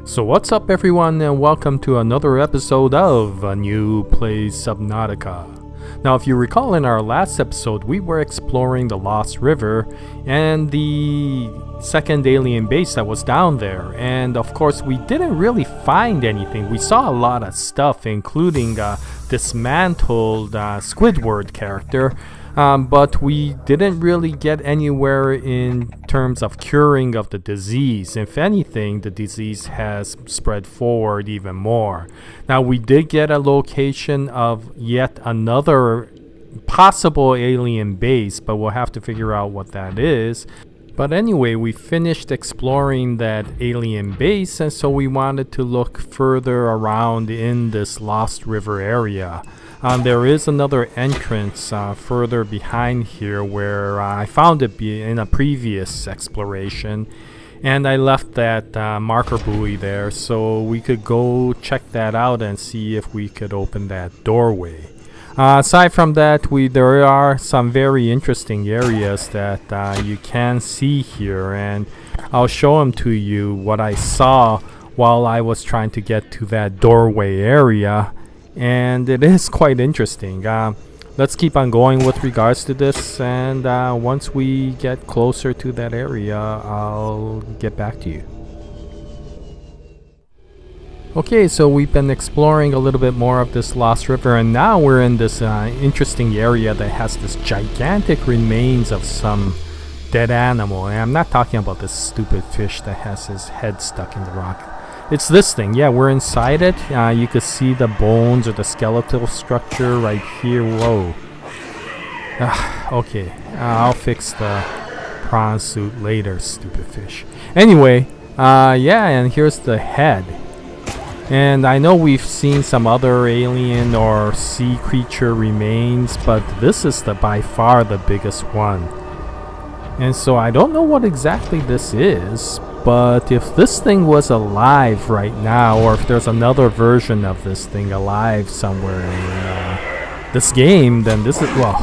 So what's up everyone, and welcome to another episode of A New Plays Subnautica. Now if you recall, in our last episode we were exploring the Lost River and the second alien base that was down there, and of course we didn't really find anything. We saw a lot of stuff, including dismantled Squidward character, but we didn't really get anywhere in terms of curing of the disease. If anything, the disease has spread forward even more. Now we did get a location of yet another possible alien base, but we'll have to figure out what that is. But anyway, we finished exploring that alien base, and so we wanted to look further around in this Lost River area. There is another entrance further behind here where I found it in a previous exploration, and I left that marker buoy there so we could go check that out and see if we could open that doorway. Aside from that, there are some very interesting areas that you can see here, and I'll show them to you what I saw while I was trying to get to that doorway area. And it is quite interesting. Let's keep on going with regards to this, and once we get closer to that area, I'll get back to you. Okay, so we've been exploring a little bit more of this Lost River, and now we're in this interesting area that has this gigantic remains of some dead animal. And I'm not talking about this stupid fish that has his head stuck in the rock. It's this thing. Yeah, we're inside it. You can see the bones or the skeletal structure right here. Whoa. Okay, I'll fix the prawn suit later, stupid fish. Anyway, yeah, and here's the head. And I know we've seen some other alien or sea creature remains, but this is by far the biggest one. And so I don't know what exactly this is, but if this thing was alive right now, or if there's another version of this thing alive somewhere in this game, then this is, well,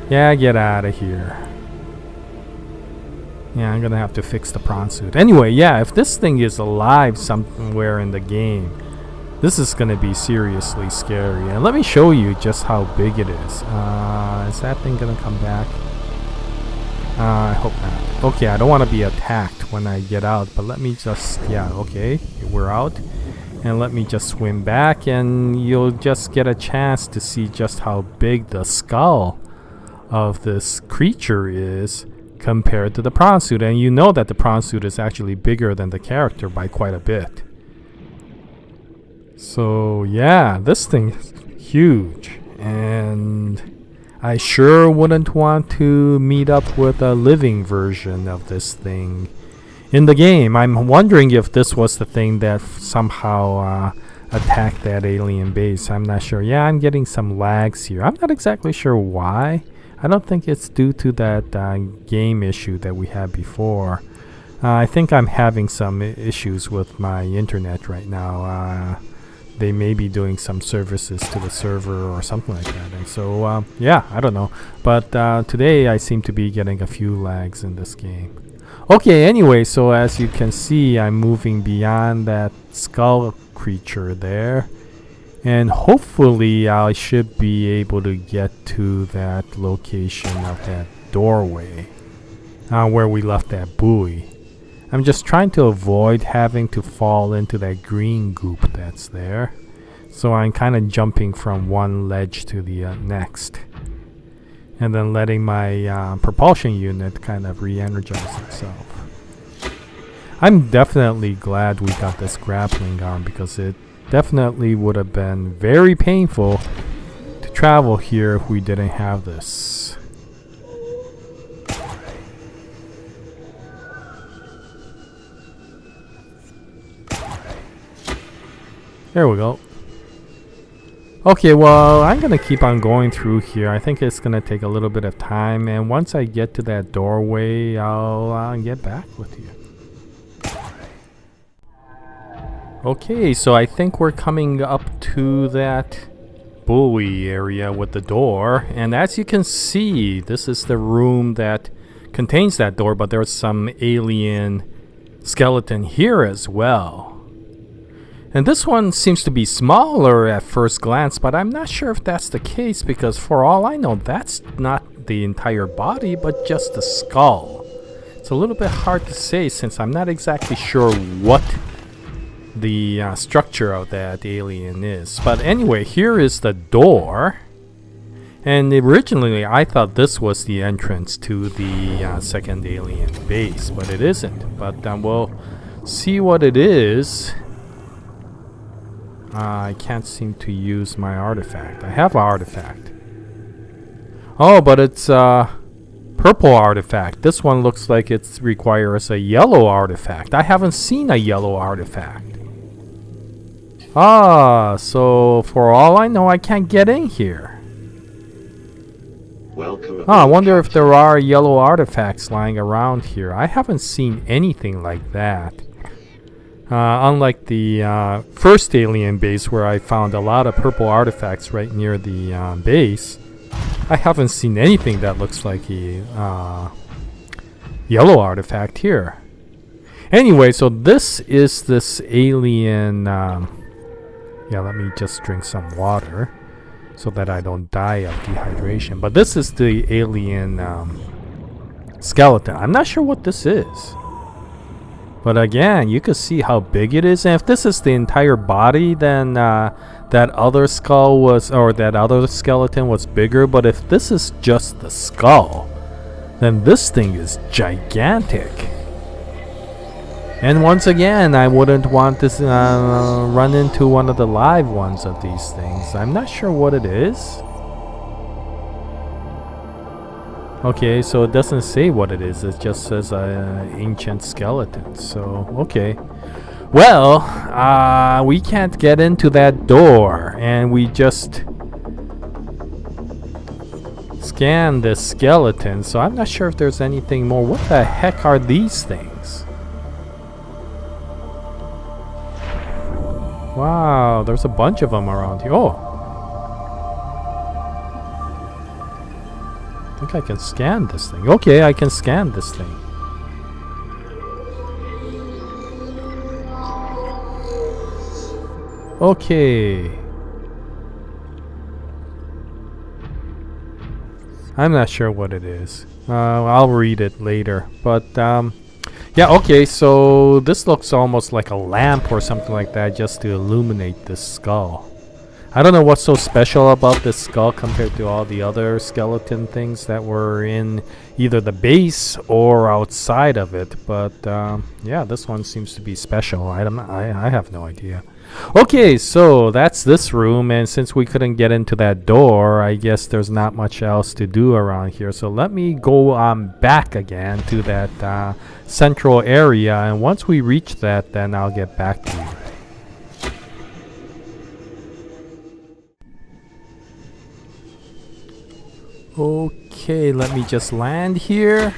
yeah, get out of here. Yeah, I'm gonna have to fix the prawn suit. Anyway, yeah, if this thing is alive somewhere in the game, this is gonna be seriously scary. And let me show you just how big it is. Is that thing gonna come back? I hope not. Okay, I don't want to be attacked when I get out, but let me just, yeah, okay, we're out. And let me just swim back, and you'll just get a chance to see just how big the skull of this creature is compared to the prawn suit. And you know that the prawn suit is actually bigger than the character by quite a bit. So yeah, this thing is huge, and I sure wouldn't want to meet up with a living version of this thing in the game. I'm wondering if this was the thing that somehow attacked that alien base. I'm not sure. Yeah, I'm getting some lags here. I'm not exactly sure why. I don't think it's due to that game issue that we had before. I think I'm having some issues with my internet right now. They may be doing some services to the server or something like that. And so, yeah, I don't know. But today I seem to be getting a few lags in this game. Okay, anyway, so as you can see, I'm moving beyond that skull creature there. And hopefully I should be able to get to that location of that doorway where we left that buoy. I'm just trying to avoid having to fall into that green goop that's there. So I'm kind of jumping from one ledge to the next. And then letting my propulsion unit kind of re-energize itself. I'm definitely glad we got this grappling arm, because it definitely would have been very painful to travel here if we didn't have this. There we go. Okay, well, I'm gonna keep on going through here. I think it's gonna take a little bit of time, and once I get to that doorway, I'll get back with you. Okay, so I think we're coming up to that buoy area with the door, and as you can see, this is the room that contains that door, but there's some alien skeleton here as well. And this one seems to be smaller at first glance, but I'm not sure if that's the case because for all I know, that's not the entire body, but just the skull. It's a little bit hard to say since I'm not exactly sure what the structure of that alien is. But anyway, here is the door. And originally I thought this was the entrance to the second alien base, but it isn't. But we'll see what it is. I can't seem to use my artifact. I have an artifact. Oh, but it's purple artifact. This one looks like it requires a yellow artifact. I haven't seen a yellow artifact. Ah, so for all I know, I can't get in here. Welcome. I wonder if there are yellow artifacts lying around here. I haven't seen anything like that. Unlike the first alien base where I found a lot of purple artifacts right near the base, I haven't seen anything that looks like a yellow artifact here. Anyway, so this is this alien... yeah, let me just drink some water so that I don't die of dehydration. But this is the alien skeleton. I'm not sure what this is. But again, you can see how big it is. And if this is the entire body, then that other skull was, or that other skeleton was bigger. But if this is just the skull, then this thing is gigantic. And once again, I wouldn't want to run into one of the live ones of these things. I'm not sure what it is. Okay, so it doesn't say what it is. It just says ancient skeleton. So, okay. Well, we can't get into that door. And we just scanned the skeleton. So I'm not sure if there's anything more. What the heck are these things? Wow, there's a bunch of them around here. Oh. I think I can scan this thing. Okay, I can scan this thing. Okay. I'm not sure what it is. I'll read it later. But, yeah, okay, so this looks almost like a lamp or something like that just to illuminate this skull. I don't know what's so special about this skull compared to all the other skeleton things that were in either the base or outside of it. But, yeah, this one seems to be special. I have no idea. Okay, so that's this room, and since we couldn't get into that door, I guess there's not much else to do around here. So let me go back again to that central area, and once we reach that, then I'll get back to you. Okay, let me just land here.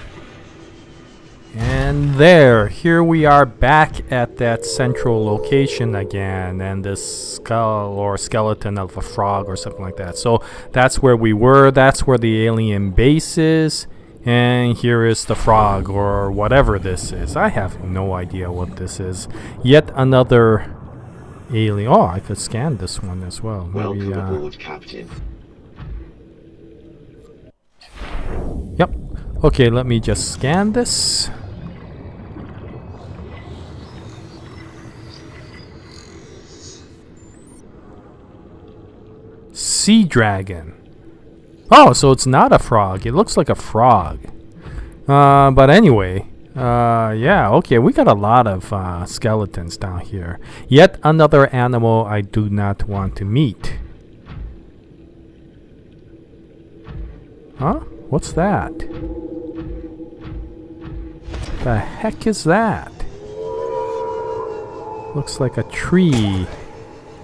And here we are back at that central location again, and this skull or skeleton of a frog or something like that. So that's where we were, that's where the alien base is, and here is the frog or whatever this is. I have no idea what this is. Yet another alien. Oh, I could scan this one as well. Welcome aboard, Captain. Yep. Okay, let me just scan this. Sea dragon. Oh, so it's not a frog. It looks like a frog. But anyway, yeah, okay, we got a lot of skeletons down here. Yet another animal I do not want to meet. Huh? What's that? The heck is that? Looks like a tree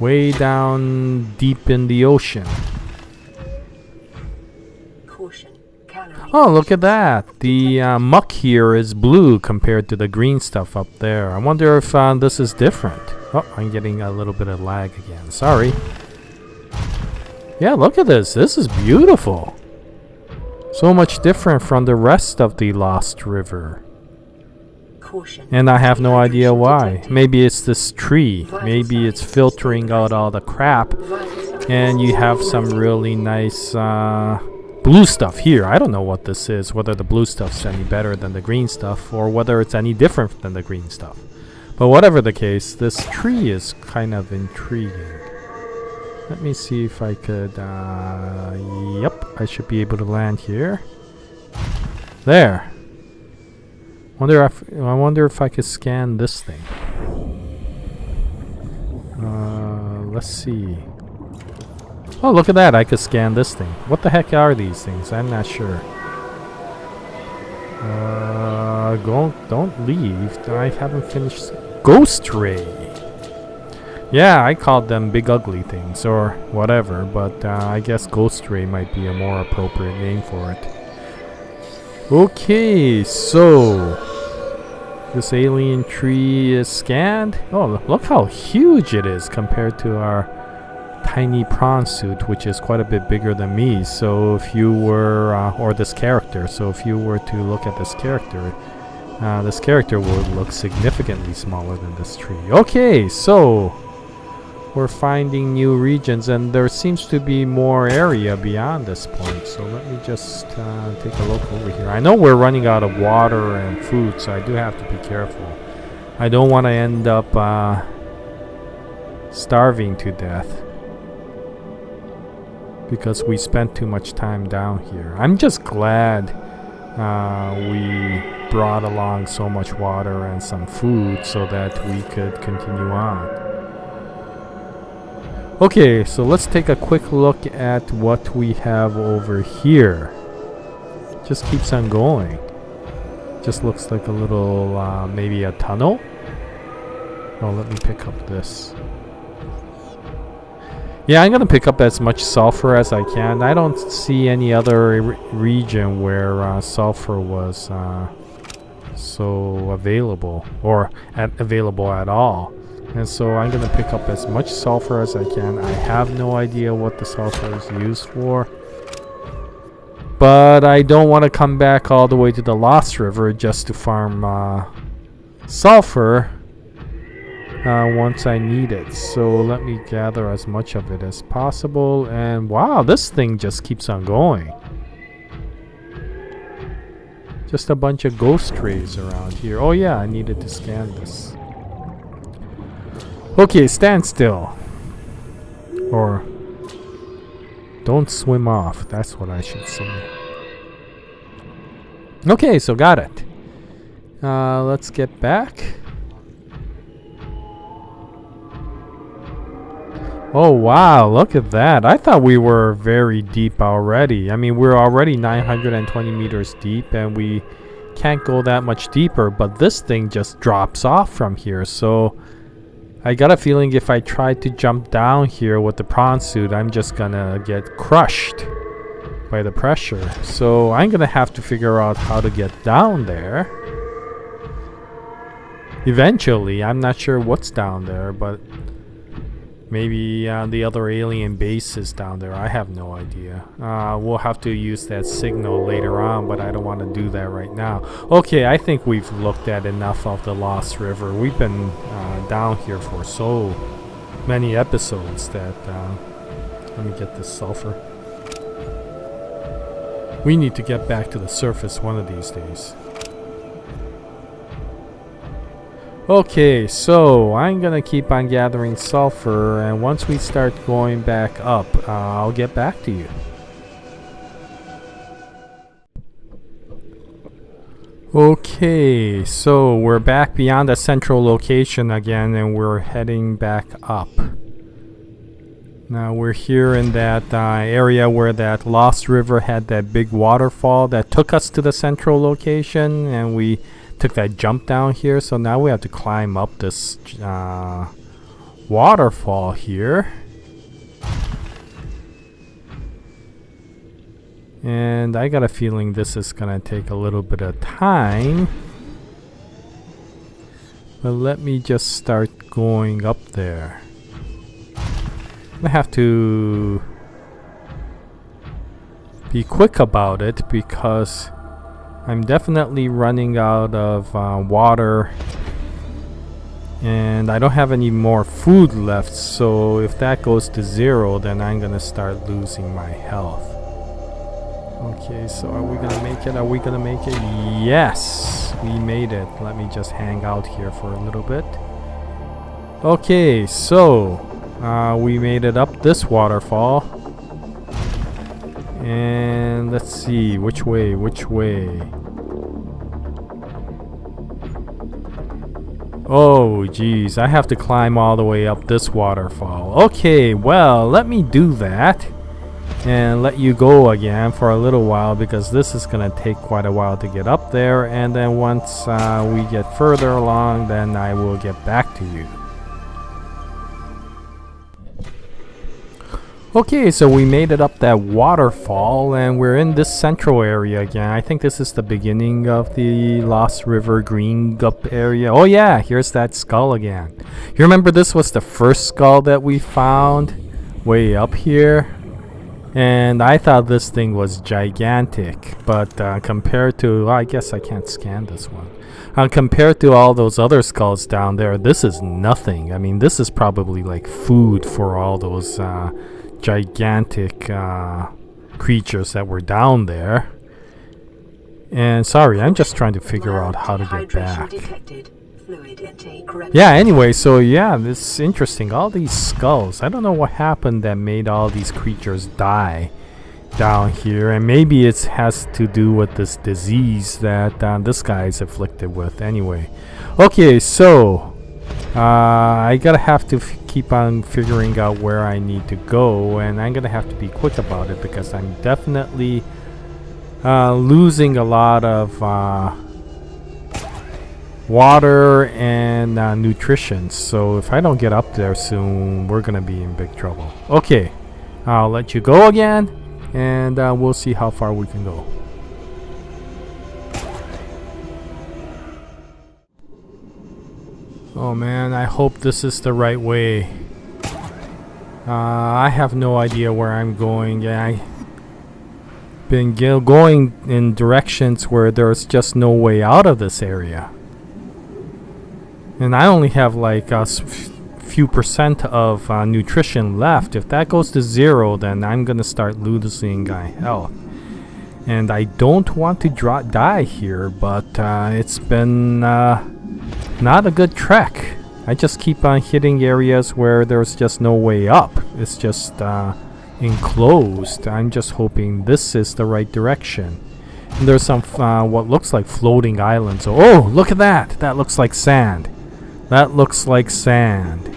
way down deep in the ocean. Oh, look at that. The muck here is blue compared to the green stuff up there. I wonder if this is different. Oh, I'm getting a little bit of lag again. Sorry. Yeah, look at this. This is beautiful. So much different from the rest of the Lost River. And I have no idea why. Maybe it's this tree. Maybe it's filtering out all the crap. And you have some really nice blue stuff here. I don't know what this is, whether the blue stuff's any better than the green stuff, or whether it's any different than the green stuff. But whatever the case, this tree is kind of intriguing. Let me see if I could... yep, I should be able to land here. There. I wonder if I could scan this thing. Let's see. Oh, look at that. I could scan this thing. What the heck are these things? I'm not sure. Don't leave. I haven't finished. Ghost ray. Yeah, I called them big ugly things or whatever, but I guess ghost ray might be a more appropriate name for it. Okay, so this alien tree is scanned. Oh, look how huge it is compared to our tiny prawn suit, which is quite a bit bigger than me. So if you were, or this character, so if you were to look at this character would look significantly smaller than this tree. Okay, so we're finding new regions, and there seems to be more area beyond this point. So let me just take a look over here. I know we're running out of water and food, so I do have to be careful. I don't want to end up starving to death because we spent too much time down here. I'm just glad we brought along so much water and some food so that we could continue on. Okay, so let's take a quick look at what we have over here. Just keeps on going. Just looks like a little, maybe a tunnel. Oh, let me pick up this. Yeah, I'm gonna pick up as much sulfur as I can. I don't see any other region where sulfur was so available, or available at all. And so I'm going to pick up as much sulfur as I can. I have no idea what the sulfur is used for. But I don't want to come back all the way to the Lost River just to farm sulfur once I need it. So let me gather as much of it as possible. And wow, this thing just keeps on going. Just a bunch of ghost rays around here. Oh yeah, I needed to scan this. Okay, stand still. Or don't swim off. That's what I should say. Okay, so got it. Let's get back. Oh wow, look at that. I thought we were very deep already. I mean, we're already 920 meters deep and we can't go that much deeper, but this thing just drops off from here. So I got a feeling if I try to jump down here with the prawn suit, I'm just gonna get crushed by the pressure. So I'm gonna have to figure out how to get down there. Eventually, I'm not sure what's down there, but maybe the other alien base is down there. I have no idea. We'll have to use that signal later on, but I don't want to do that right now. Okay, I think we've looked at enough of the Lost River. We've been down here for so many episodes that... let me get this sulfur. We need to get back to the surface one of these days. Okay, so I'm gonna keep on gathering sulfur, and once we start going back up, I'll get back to you. Okay, so we're back beyond the central location again, and we're heading back up. Now we're here in that area where that Lost River had that big waterfall that took us to the central location, and we took that jump down here. So now we have to climb up this waterfall here. And I got a feeling this is gonna take a little bit of time. But let me just start going up there. I have to be quick about it because I'm definitely running out of water. And I don't have any more food left, so if that goes to 0, then I'm gonna start losing my health. Okay, so are we gonna make it? Are we gonna make it? Yes! We made it. Let me just hang out here for a little bit. Okay, so we made it up this waterfall. And let's see, which way? Oh, geez, I have to climb all the way up this waterfall. Okay, well, let me do that. And let you go again for a little while, because this is going to take quite a while to get up there. And then once we get further along, then I will get back to you. Okay, so we made it up that waterfall, and we're in this central area again. I think this is the beginning of the Lost River Green Gup area. Oh yeah, here's that skull again. You remember this was the first skull that we found way up here? And I thought this thing was gigantic, but compared to... I guess I can't scan this one. Compared to all those other skulls down there, this is nothing. I mean, this is probably like food for all those... gigantic creatures that were down there. And sorry, I'm just trying to figure out how to get back. Yeah, anyway, so yeah, this is interesting. All these skulls, I don't know what happened that made all these creatures die down here, and maybe it has to do with this disease that this guy is afflicted with. Anyway, okay, so I gotta have to keep on figuring out where I need to go, and I'm gonna have to be quick about it because I'm definitely losing a lot of water and nutrition. So if I don't get up there soon, we're gonna be in big trouble. Okay, I'll let you go again, and we'll see how far we can go. Oh man, I hope this is the right way. I have no idea where I'm going. I've been going in directions where there's just no way out of this area. And I only have like a few percent of nutrition left. If that goes to 0, then I'm gonna start losing health. And I don't want to die here, but it's been... not a good trek. I just keep on hitting areas where there's just no way up. It's just enclosed. I'm just hoping this is the right direction. And there's some what looks like floating islands. Oh, look at that! That looks like sand. That looks like sand.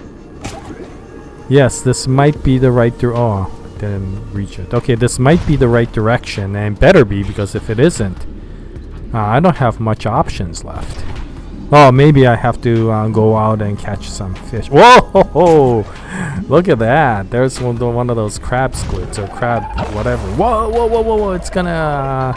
Yes, this might be the right oh, didn't reach it. Okay, this might be the right direction, and better be, because if it isn't, I don't have much options left. Oh, maybe I have to go out and catch some fish. Whoa! Ho, ho. Look at that. There's one of those crab squids or crab whatever. Whoa, whoa, whoa, whoa, whoa. It's gonna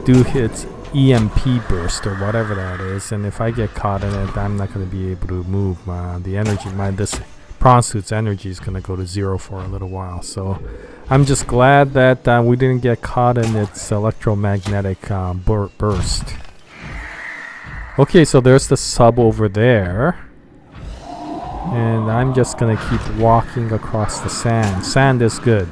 do its EMP burst or whatever that is. And if I get caught in it, I'm not gonna be able to move. The energy, this prawn suit's energy is gonna go to 0 for a little while. So I'm just glad that we didn't get caught in its electromagnetic burst. Okay, so there's the sub over there. And I'm just gonna keep walking across the sand. Sand is good.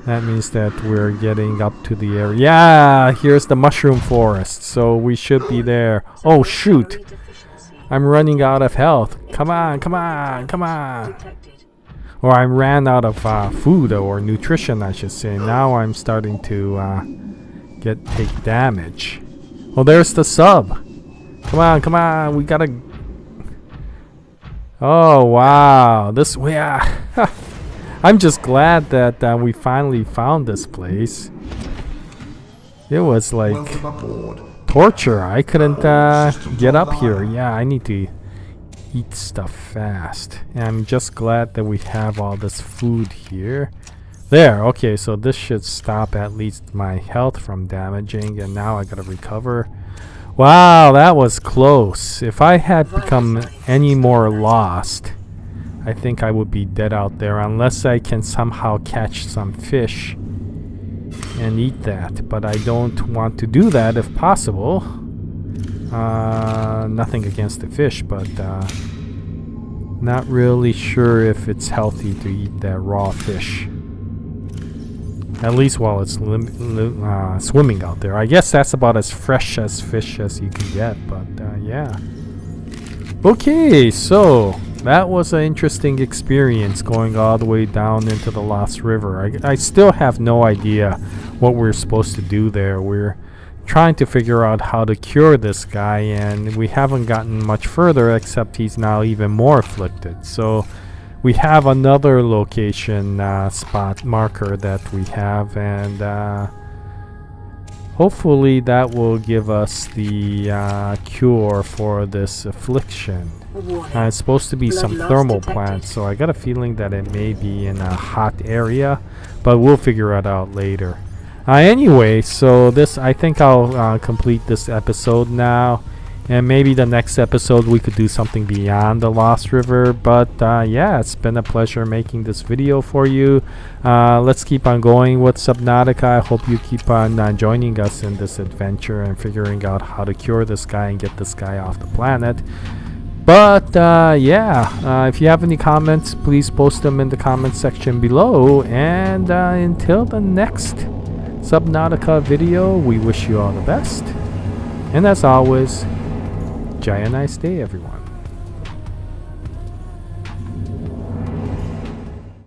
That means that we're getting up to the area. Yeah, here's the mushroom forest. So we should be there. Oh, shoot. I'm running out of health. Come on, come on, come on. Or I ran out of food or nutrition, I should say. Now I'm starting to take damage. Oh, there's the sub. Come on, come on, we gotta... Oh, wow. This... Yeah. I'm just glad that we finally found this place. It was like torture. I couldn't get up here. Yeah, I need to eat stuff fast. And I'm just glad that we have all this food here. There, okay, so this should stop at least my health from damaging, and now I gotta recover. Wow, that was close. If I had become any more lost, I think I would be dead out there unless I can somehow catch some fish and eat that, but I don't want to do that if possible. Nothing against the fish, but not really sure if it's healthy to eat that raw fish. At least while it's swimming out there. I guess that's about as fresh as fish as you can get, but yeah. Okay, so that was an interesting experience going all the way down into the Lost River. I still have no idea what we're supposed to do there. We're trying to figure out how to cure this guy, and we haven't gotten much further except he's now even more afflicted. So we have another location spot marker that we have, and hopefully that will give us the cure for this affliction. It's supposed to be some thermal plants, so I got a feeling that it may be in a hot area, but we'll figure it out later. Anyway, so I think I'll complete this episode now, and maybe the next episode we could do something beyond the Lost River. But yeah, it's been a pleasure making this video for you. Let's keep on going with Subnautica. I hope you keep on joining us in this adventure and figuring out how to cure this guy and get this guy off the planet. But yeah, if you have any comments, please post them in the comment section below. And until the next Subnautica video, we wish you all the best. And as always, Jaya, nice day, everyone.